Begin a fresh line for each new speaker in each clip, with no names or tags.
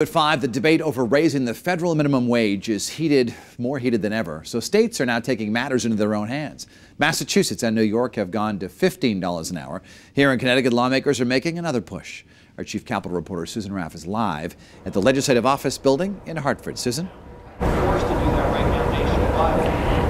At 5, the debate over raising the federal minimum wage is more heated than ever. So states are now taking matters into their own hands. Massachusetts and New York have gone to $15 an hour. Here in Connecticut, lawmakers are making another push. Our chief Capitol reporter Susan Raff is live at the Legislative Office building in Hartford. Susan?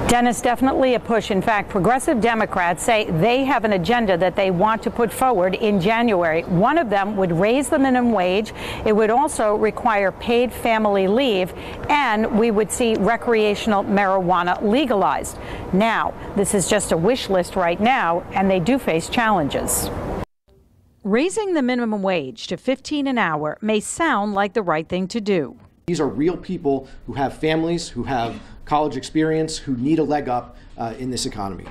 Dennis, definitely a push. In fact, progressive Democrats say they have an agenda that they want to put forward in January. One of them would raise the minimum wage. It would also require paid family leave, and we would see recreational marijuana legalized. Now, this is just a wish list right now, and they do face challenges. Raising the minimum wage to $15 an hour may sound like the right thing to do.
These are real people who have families, who have college experience, who need a leg up in this economy.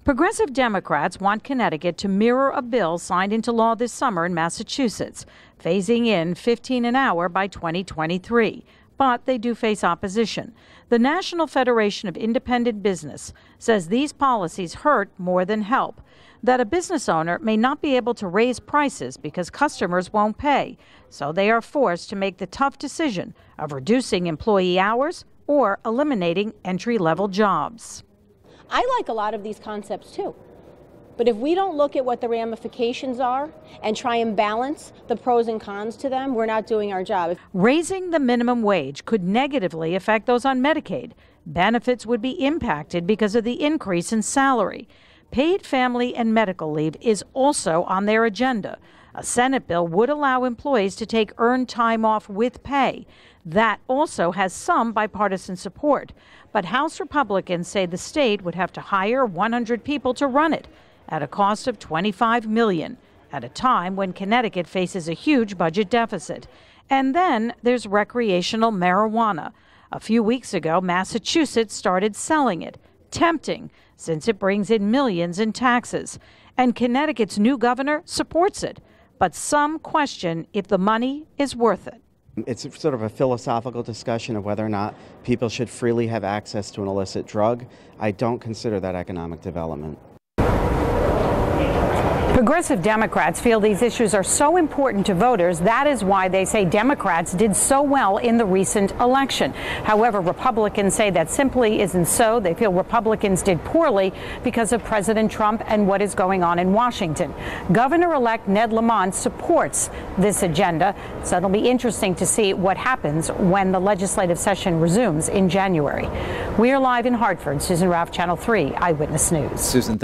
Progressive Democrats want Connecticut to mirror a bill signed into law this summer in Massachusetts, phasing in $15 an hour by 2023. But they do face opposition. The National Federation of Independent Business says these policies hurt more than help, that a business owner may not be able to raise prices because customers won't pay, so they are forced to make the tough decision of reducing employee hours or eliminating entry-level jobs.
I like a lot of these concepts too. But if we don't look at what the ramifications are and try and balance the pros and cons to them, we're not doing our job.
Raising the minimum wage could negatively affect those on Medicaid. Benefits would be impacted because of the increase in salary. Paid family and medical leave is also on their agenda. A Senate bill would allow employees to take earned time off with pay. That also has some bipartisan support. But House Republicans say the state would have to hire 100 people to run it at a cost of $25 million, at a time when Connecticut faces a huge budget deficit. And then there's recreational marijuana. A few weeks ago, Massachusetts started selling it. Tempting, since it brings in millions in taxes. And Connecticut's new governor supports it. But some question if the money is worth it.
It's sort of a philosophical discussion of whether or not people should freely have access to an illicit drug. I don't consider that economic development.
Progressive Democrats feel these issues are so important to voters. That is why they say Democrats did so well in the recent election. However, Republicans say that simply isn't so. They feel Republicans did poorly because of President Trump and what is going on in Washington. Governor-elect Ned Lamont supports this agenda, so it'll be interesting to see what happens when the legislative session resumes in January. We are live in Hartford. Susan Raff, Channel 3 Eyewitness News.
Susan,